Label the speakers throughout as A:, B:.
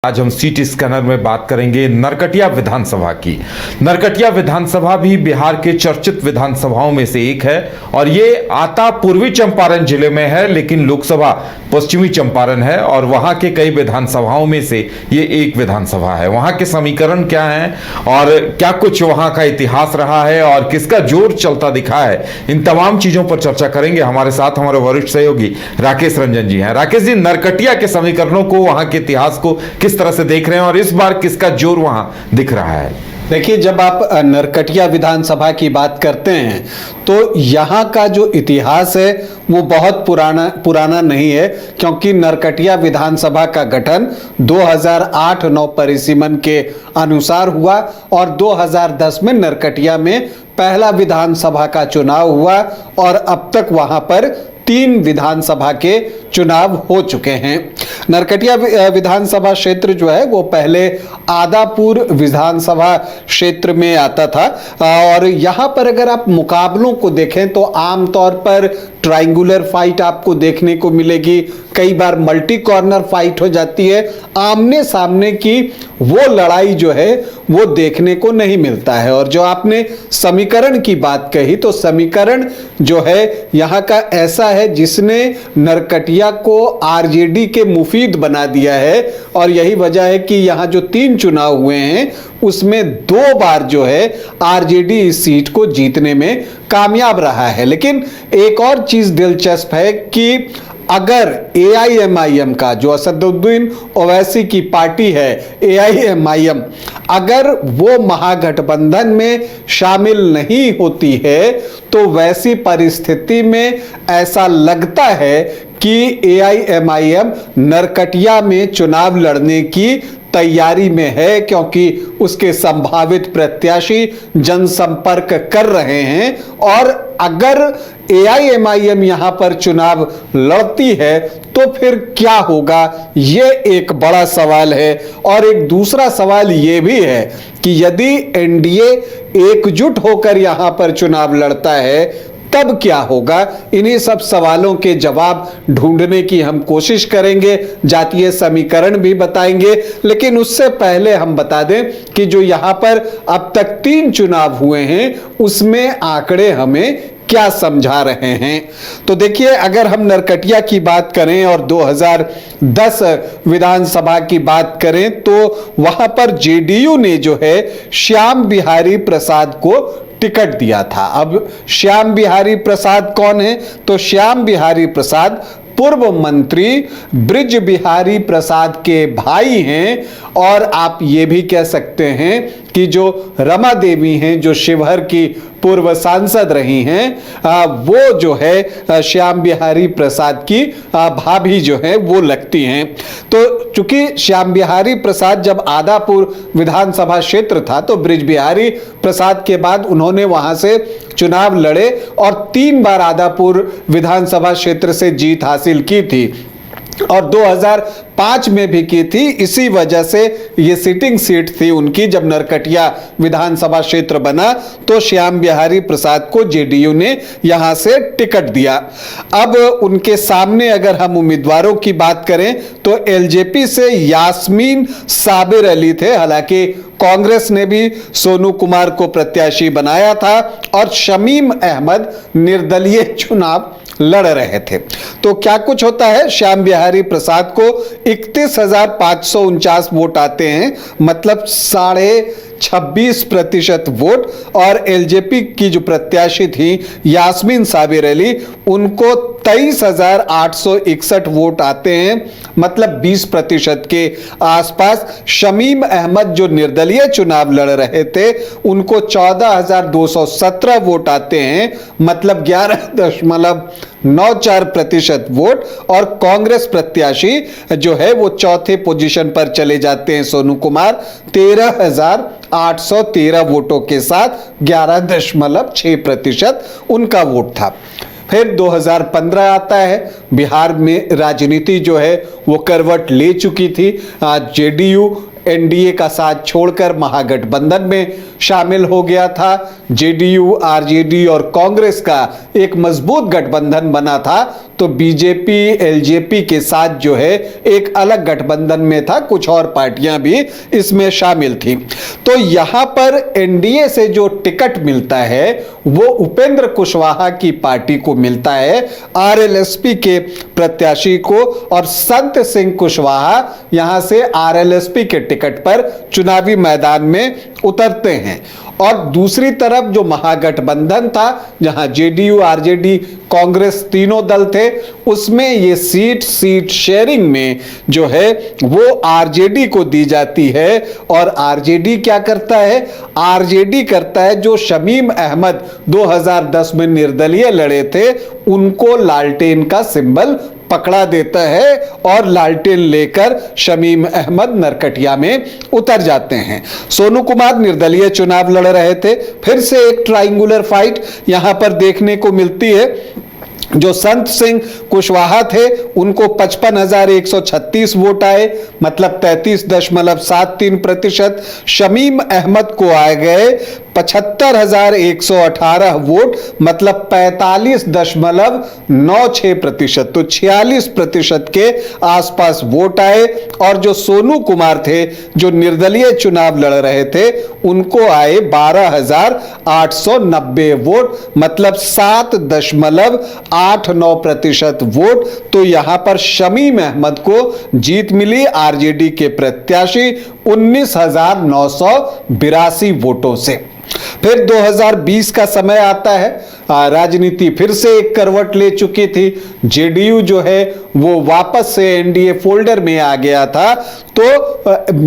A: आज हम सीटी स्कैनर में बात करेंगे नरकटिया विधानसभा की। नरकटिया विधानसभा भी बिहार के चर्चित विधानसभाओं में से एक है और ये आता पूर्वी चंपारण जिले में है, लेकिन लोकसभा पश्चिमी चंपारण है और वहां के कई विधानसभाओं में से ये एक विधानसभा है। वहां के समीकरण क्या हैं और क्या कुछ वहां का इतिहास रहा है और किसका जोर चलता दिखा है, इन तमाम चीजों पर चर्चा करेंगे। हमारे साथ हमारे वरिष्ठ सहयोगी राकेश रंजन जी हैं। राकेश जी, नरकटिया के समीकरणों को, वहां के इतिहास को किस तरह से देख रहे हैं और इस बार किसका जोर वहां दिख रहा है?
B: देखिए, जब आप नरकटिया विधानसभा की बात करते हैं तो यहाँ का जो इतिहास है वो बहुत पुराना नहीं है, क्योंकि नरकटिया विधानसभा का गठन 2008-9 परिसीमन के अनुसार हुआ और 2010 में नरकटिया में पहला विधानसभा का चुनाव हुआ और अब तक वहां पर 3 विधानसभा के चुनाव हो चुके हैं। नरकटिया विधानसभा क्षेत्र जो है वो पहले आदापुर विधानसभा क्षेत्र में आता था और यहाँ पर अगर आप मुकाबलों को देखें तो आमतौर पर ट्रायंगुलर फाइट आपको देखने को मिलेगी, कई बार मल्टी कॉर्नर फाइट हो जाती है। आमने सामने की वो लड़ाई जो है वो देखने को नहीं मिलता है। और जो आपने समीकरण की बात कही, तो समीकरण जो है यहाँ का ऐसा है जिसने नरकटिया को आरजेडी के मुफीद बना दिया है और यही वजह है कि यहाँ जो 3 चुनाव हुए हैं उसमें 2 बार जो है आरजेडी इस सीट को जीतने में कामयाब रहा है। लेकिन एक और चीज दिलचस्प है कि अगर एआईएमआईएम का, जो असदुद्दीन ओवैसी की पार्टी है एआईएमआईएम, अगर वो महागठबंधन में शामिल नहीं होती है तो वैसी परिस्थिति में ऐसा लगता है कि एआईएमआईएम नरकटिया में चुनाव लड़ने की तैयारी में है, क्योंकि उसके संभावित प्रत्याशी जनसंपर्क कर रहे हैं। और अगर एआईएमआईएम यहां पर चुनाव लड़ती है तो फिर क्या होगा, ये एक बड़ा सवाल है। और एक दूसरा सवाल ये भी है कि यदि एनडीए एकजुट होकर यहां पर चुनाव लड़ता है तब क्या होगा। इन्हीं सब सवालों के जवाब ढूंढने की हम कोशिश करेंगे, जातीय समीकरण भी बताएंगे। लेकिन उससे पहले हम बता दें कि जो यहां पर अब तक 3 चुनाव हुए हैं उसमें आंकड़े हमें क्या समझा रहे हैं। तो देखिए, अगर हम नरकटिया की बात करें और 2010 विधानसभा की बात करें तो वहां पर जेडीयू ने जो है श्याम बिहारी प्रसाद को टिकट दिया था। अब श्याम बिहारी प्रसाद कौन है? तो श्याम बिहारी प्रसाद पूर्व मंत्री ब्रिज बिहारी प्रसाद के भाई हैं और आप ये भी कह सकते हैं कि जो रमा देवी हैं, जो शिवहर की पूर्व सांसद रही हैं, वो जो है श्याम बिहारी प्रसाद की भाभी जो है वो लगती हैं। तो चूंकि श्याम बिहारी प्रसाद जब आदापुर विधानसभा क्षेत्र था तो ब्रिज बिहारी प्रसाद के बाद उन्होंने वहां से चुनाव लड़े और 3 बार आदापुर विधानसभा क्षेत्र से जीत हासिल की थी और 2005 में भी की थी। इसी वजह से ये सिटिंग सीट थी उनकी। जब नरकटिया विधानसभा क्षेत्र बना तो श्याम बिहारी प्रसाद को जेडीयू ने यहां से टिकट दिया। अब उनके सामने अगर हम उम्मीदवारों की बात करें तो एलजेपी से यास्मीन साबिर अली थे। हालांकि कांग्रेस ने भी सोनू कुमार को प्रत्याशी बनाया था और शमीम अहमद निर्दलीय चुनाव लड़ रहे थे। तो क्या कुछ होता है, श्याम बिहारी प्रसाद को 31,549 वोट आते हैं, मतलब 26.5% वोट। और एलजेपी की जो प्रत्याशी थी यास्मीन साबिर अली, उनको 23,861 वोट आते हैं, मतलब 20% के आसपास। शमीम अहमद जो निर्दलीय चुनाव लड़ रहे थे उनको 14,217 वोट आते हैं, मतलब 11.94% वोट। और कांग्रेस प्रत्याशी जो है वो चौथे पोजीशन पर चले जाते हैं, सोनू कुमार, 13,813 वोटों के साथ 11.6% उनका वोट था। फिर 2015 आता है। बिहार में राजनीति जो है वो करवट ले चुकी थी। जेडीयू एनडीए का साथ छोड़कर महागठबंधन में शामिल हो गया था, जेडीयू, आरजेडी और कांग्रेस का एक मजबूत गठबंधन बना था, तो बीजेपी एलजेपी के साथ जो है एक अलग गठबंधन में था, कुछ और पार्टियां भी इसमें शामिल थी। तो यहां पर एनडीए से जो टिकट मिलता है वो उपेंद्र कुशवाहा की पार्टी को मिलता है, आरएलएसपी के प्रत्याशी को, और संत सिंह कुशवाहा यहां से आरएलएसपी के टिकट पर चुनावी मैदान में उतरते हैं। और दूसरी तरफ जो महागठबंधन था, जहां जेडीयू, आरजेडी, कांग्रेस तीनों दल थे, उसमें ये सीट शेयरिंग में जो है वो आरजेडी को दी जाती है। और आरजेडी क्या करता है? आरजेडी करता है जो शमीम अहमद 2010 में निर्दलीय लड़े थे, उनको लालटेन का सिंबल पकड़ा देता है और लालटेन लेकर शमीम अहमद नरकटिया में उतर जाते हैं। सोनू कुमार निर्दलीय चुनाव लड़ रहे थे, फिर से एक ट्रायंगुलर फाइट यहां पर देखने को मिलती है। जो संत सिंह कुशवाहा थे उनको 55,136 वोट आए, मतलब 33.73%। शमीम अहमद को आ गए 75,118 वोट, मतलब 45.96%। तो 46% के आसपास वोट आए। और जो सोनू कुमार थे, जो निर्दलीय चुनाव लड़ रहे थे, उनको आए 12,890 वोट, मतलब 7.89% वोट। तो यहां पर शमीम अहमद को जीत मिली आरजेडी के प्रत्याशी 19,982 वोटों से। फिर 2020 का समय आता है, राजनीति फिर से एक करवट ले चुकी थी। जेडीयू जो है वो वापस से एनडीए फोल्डर में आ गया था। तो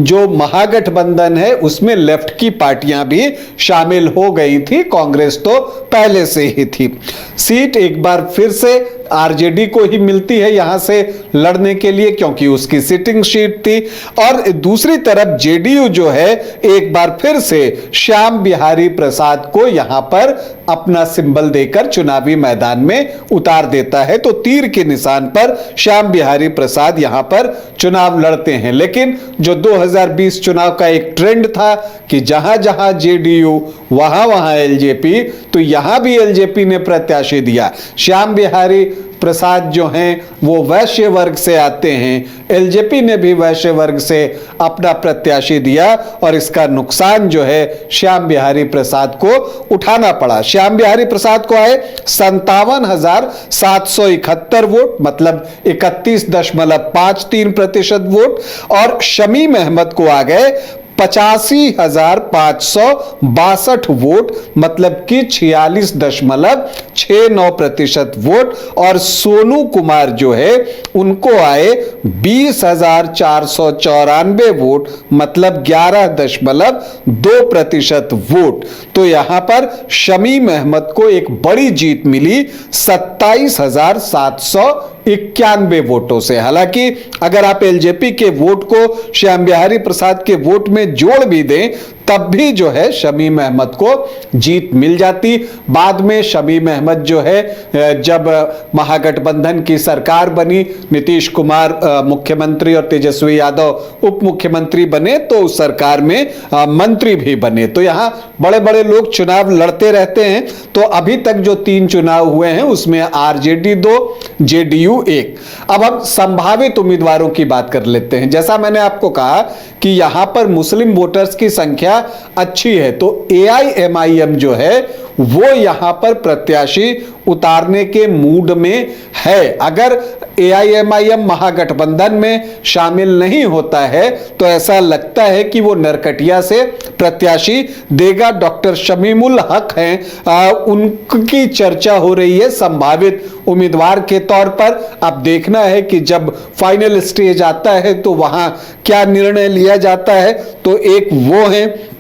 B: जो महागठबंधन है उसमें लेफ्ट की पार्टियां भी शामिल हो गई थी, कांग्रेस तो पहले से ही थी। सीट एक बार फिर से आरजेडी को ही मिलती है यहां से लड़ने के लिए, क्योंकि उसकी सिटिंग सीट थी। और दूसरी तरफ जेडीयू जो है एक बार फिर से श्याम बिहारी प्रसाद को यहां पर अपना सिंबल देकर चुनावी मैदान में उतार देता है। तो तीर के निशान पर श्याम बिहारी प्रसाद यहां पर चुनाव लड़ते हैं। लेकिन जो 2020 चुनाव का एक ट्रेंड था कि जहां जहां जेडीयू वहां वहां एलजेपी, तो यहां भी एलजेपी ने प्रत्याशी दिया। श्याम बिहारी प्रसाद जो हैं वो वैश्य वर्ग से आते हैं, एलजेपी ने भी वैश्य वर्ग से अपना प्रत्याशी दिया, और इसका नुकसान जो है श्याम बिहारी प्रसाद को उठाना पड़ा। श्याम बिहारी प्रसाद को आए 57,771 वोट, मतलब 31.53% वोट। और शमीम अहमद को आ गए 85,562 वोट, मतलब कि 46.69% वोट। और सोनू कुमार जो है उनको आए 20,494 वोट, मतलब 11.2% वोट। तो यहां पर शमीम अहमद को एक बड़ी जीत मिली 27,791 वोटों से। हालांकि अगर आप एलजेपी के वोट को श्याम बिहारी प्रसाद के वोट में जोड़ भी दें, तब भी जो है शमीम अहमद को जीत मिल जाती। बाद में शमीम अहमद जो है जब महागठबंधन की सरकार बनी, नीतीश कुमार मुख्यमंत्री और तेजस्वी यादव उप मुख्यमंत्री बने, तो उस सरकार में मंत्री भी बने। तो यहां बड़े बड़े लोग चुनाव लड़ते रहते हैं। तो अभी तक जो 3 चुनाव हुए हैं उसमें आरजेडी 2, जेडीयू 1। अब हम संभावित उम्मीदवारों की बात कर लेते हैं। जैसा मैंने आपको कहा कि यहां पर मुस्लिम वोटर्स की संख्या अच्छी है, तो एआईएमआईएम जो है वो यहां पर प्रत्याशी उतारने के मूड में है। अगर एआईएमआईएम महागठबंधन में शामिल नहीं होता है तो ऐसा लगता है कि वो नरकटिया से प्रत्याशी देगा। डॉक्टर शमीमुल हक हैं, उनकी चर्चा हो रही है संभावित उम्मीदवार के तौर पर। अब देखना है कि जब फाइनल स्टेज आता है तो वहां क्या निर्णय लिया जाता है। तो एक वो है।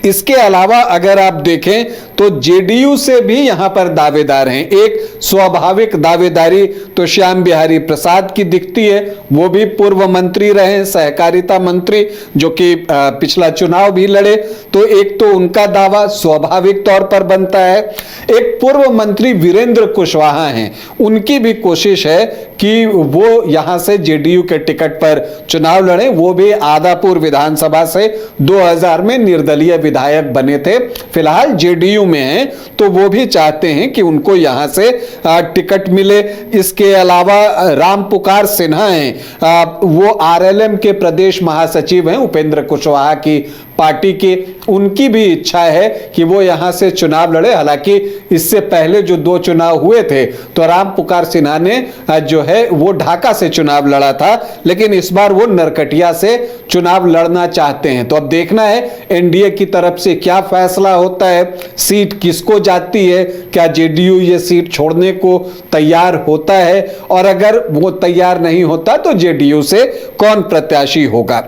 B: इसके अलावा अगर आप देखें तो जेडीयू से भी यहां पर दावेदार हैं। एक स्वाभाविक दावेदारी तो श्याम बिहारी प्रसाद की दिखती है, वो भी पूर्व मंत्री रहे, सहकारिता मंत्री, जो कि पिछला चुनाव भी लड़े, तो एक तो उनका दावा स्वाभाविक तौर पर बनता है। एक पूर्व मंत्री वीरेंद्र कुशवाहा हैं, उनकी भी कोशिश है कि वो यहां से जेडीयू के टिकट पर चुनाव लड़े। वो भी आदापुर विधानसभा से 2000 में निर्दलीय विधायक बने थे, फिलहाल जेडीयू में हैं, तो वो भी चाहते हैं कि उनको यहां से टिकट मिले। इसके अलावा राम पुकार सिन्हा हैं, वो आरएलएम के प्रदेश महासचिव हैं उपेंद्र कुशवाहा की पार्टी के, उनकी भी इच्छा है कि वो यहां से चुनाव लड़े। हालांकि इससे पहले जो 2 चुनाव हुए थे तो राम पुकार सिन्हा ने जो है वो ढाका से चुनाव लड़ा था, लेकिन इस बार वो नरकटिया से चुनाव लड़ना चाहते हैं। तो अब देखना है एनडीए की तरफ से क्या फैसला होता है, सीट किसको जाती है, क्या जेडीयू ये सीट छोड़ने को तैयार होता है, और अगर वो तैयार नहीं होता तो जेडीयू से कौन प्रत्याशी होगा।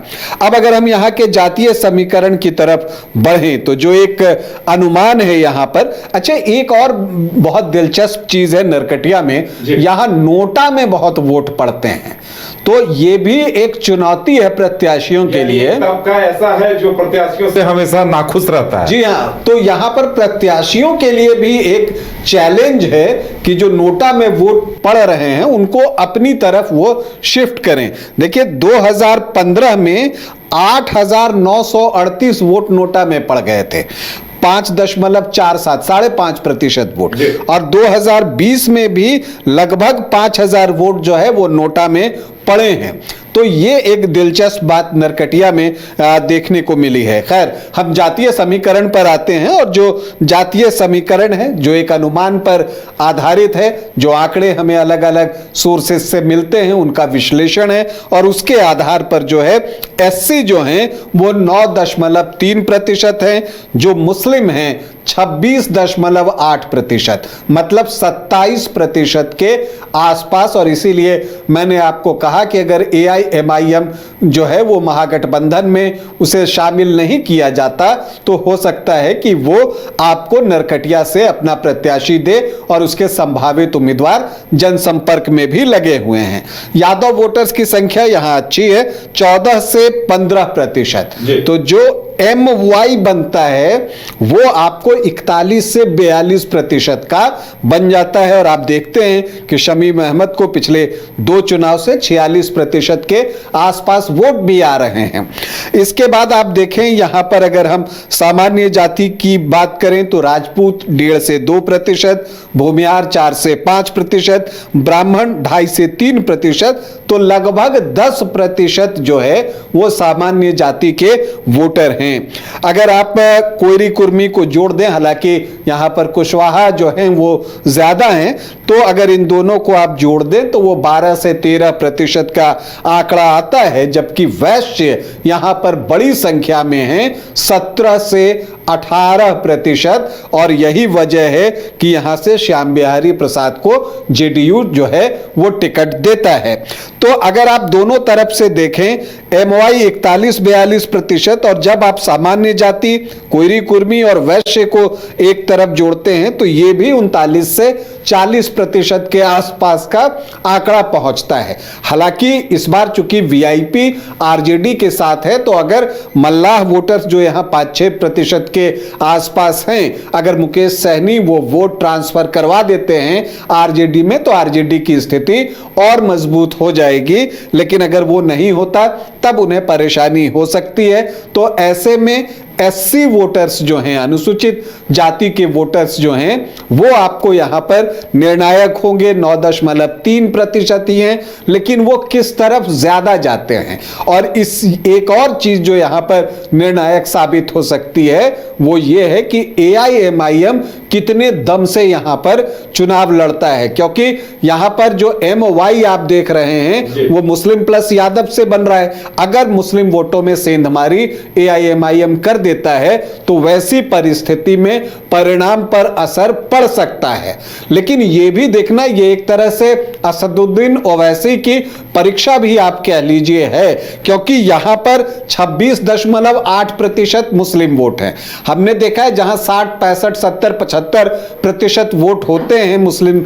B: अब अगर हम यहाँ के जातीय समीकरण की तरफ बढ़े तो जो एक अनुमान है यहां पर, अच्छा एक और बहुत दिलचस्प चीज है नरकटिया में, यहां नोटा में बहुत वोट पड़ते हैं, तो ये भी एक चुनौती है प्रत्याशियों के लिए।
A: तबका ऐसा है जो प्रत्याशियों से हमेशा नाखुश रहता है।
B: जी हां, तो यहां पर प्रत्याशियों के लिए भी एक चैलेंज है कि जो नोटा में वोट पड़ रहे हैं उनको अपनी तरफ वो शिफ्ट करें। देखिए 2015 में 8,938 वोट नोटा में पड़ गए थे, 5.47 5.5% वोट, और 2020 में भी लगभग 5,000 वोट जो है वो नोटा में पड़े हैं। तो ये एक दिलचस्प बात नरकटिया में देखने को मिली है। खैर हम जातीय समीकरण पर आते हैं, और जो जातीय समीकरण है जो एक अनुमान पर आधारित है, जो आंकड़े हमें अलग अलग सोर्सेस से मिलते हैं उनका विश्लेषण है, और उसके आधार पर जो है एससी जो हैं वो 9.3% हैं, जो मुस्लिम हैं 26.8%, मतलब 27% के आसपास। और इसीलिए मैंने आपको कहा कि अगर AIMIM जो है वो महागठबंधन में उसे शामिल नहीं किया जाता तो हो सकता है कि वो आपको नरकटिया से अपना प्रत्याशी दे, और उसके संभावित उम्मीदवार जनसंपर्क में भी लगे हुए हैं। यादव वोटर्स की संख्या यहां अच्छी है, 14 से 15%, तो जो MY बनता है वो आपको 41 से 42% का बन जाता है। और आप देखते हैं कि शमीम अहमद को पिछले 2 चुनाव से 46% के आसपास वोट भी आ रहे हैं। इसके बाद आप देखें यहां पर अगर हम सामान्य जाति की बात करें तो राजपूत 1.5 से 2%, भूमियार 4 से 5%, ब्राह्मण 2.5 से 3%, तो लगभग 10% जो है वो सामान्य जाति के वोटर हैं। अगर आप कोयरी कुर्मी को जोड़ दें, हालांकि यहां पर कुशवाहा जो हैं वो ज्यादा हैं, तो अगर इन दोनों को आप जोड़ दें तो वो 12 से 13% का आंकड़ा आता है, जबकि वैश्य यहां पर बड़ी संख्या में हैं, 17 से 18%, और यही वजह है कि यहां से श्याम बिहारी प्रसाद को जेडीयू जो है वो टिकट देता है। तो अगर आप दोनों तरफ से देखें MY 41-42%, और जब आप सामान्य जाति कोयरी कुर्मी और वैश्य को एक तरफ जोड़ते हैं तो ये भी 39 से 40% के आसपास का आंकड़ा पहुंचता है। हालांकि इस बार चूंकि VIP RJD के साथ है, तो अगर मल्लाह वोटर्स जो यहां 5-6% के आसपास हैं, अगर मुकेश सहनी वो वोट ट्रांसफर करवा देते हैं RJD में तो RJD की स्थिति और मजबूत हो जाएगी, लेकिन अगर वो नहीं होता तब उन्हें परेशानी हो सकती है। तो ऐसे में SC वोटर्स जो हैं, अनुसूचित जाति के वोटर्स जो हैं, वो आपको यहां पर निर्णायक होंगे। 9.3% ही हैं, लेकिन वो किस तरफ ज्यादा जाते हैं। और इस एक और चीज जो यहां पर निर्णायक साबित हो सकती है वो ये है कि AIMIM कितने दम से यहां पर चुनाव लड़ता है, क्योंकि यहां पर जो MY आप देख रहे हैं वो मुस्लिम प्लस यादव से बन रहा है। अगर मुस्लिम वोटों में सेंधमारी AIMIM कर देता है तो वैसी परिस्थिति में परिणाम पर असर पड़ सकता है। लेकिन यह भी देखना, ये एक तरह से असदुद्दीन ओवैसी की परीक्षा भी आप कह लीजिए है, क्योंकि यहां पर 26.8% मुस्लिम वोट हैं। हमने देखा है जहां 60, 65, 70, 75% वोट होते हैं मुस्लिम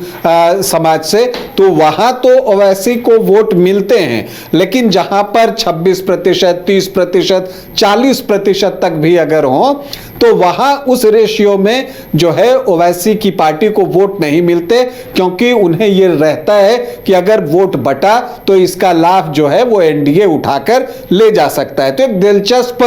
B: समाज से, तो वहां तो ओवैसी को वोट मिलते हैं, लेकिन जहां पर 26%, 30%, 40% तक भी अगर हो तो वहां उस रेशियो में जो है ओवैसी की पार्टी को वोट नहीं मिलते, क्योंकि उन्हें यह रहता है कि अगर वोट बटा तो इसका लाभ जो है वो एनडीए उठाकर ले जा सकता है। तो एक दिलचस्प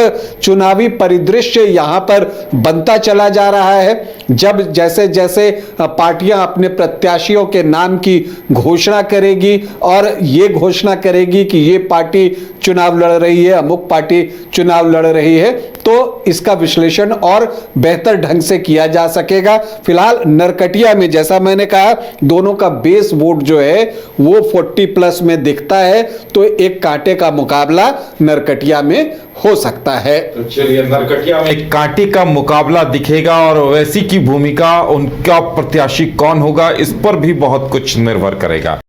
B: चुनावी परिदृश्य यहां पर बनता चला जा रहा है। जब जैसे जैसे पार्टियां अपने प्रत्याशियों के नाम की घोषणा करेगी और ये घोषणा करेगी कि ये पार्टी चुनाव लड़ रही है, अमुक पार्टी चुनाव लड़ रही है, तो इसका विश्लेषण और बेहतर ढंग से किया जा सकेगा। फिलहाल नरकटिया में जैसा मैंने कहा, दोनों का बेस वोट जो है वो 40+ में दिखता है, तो एक कांटे का मुकाबला नरकटिया में हो सकता है।
A: तो चलिए, नरकटिया में एक कांटे का मुकाबला दिखेगा और ओवैसी की भूमिका, उनका प्रत्याशी कौन होगा, इस पर भी बहुत कुछ निर्भर करेगा।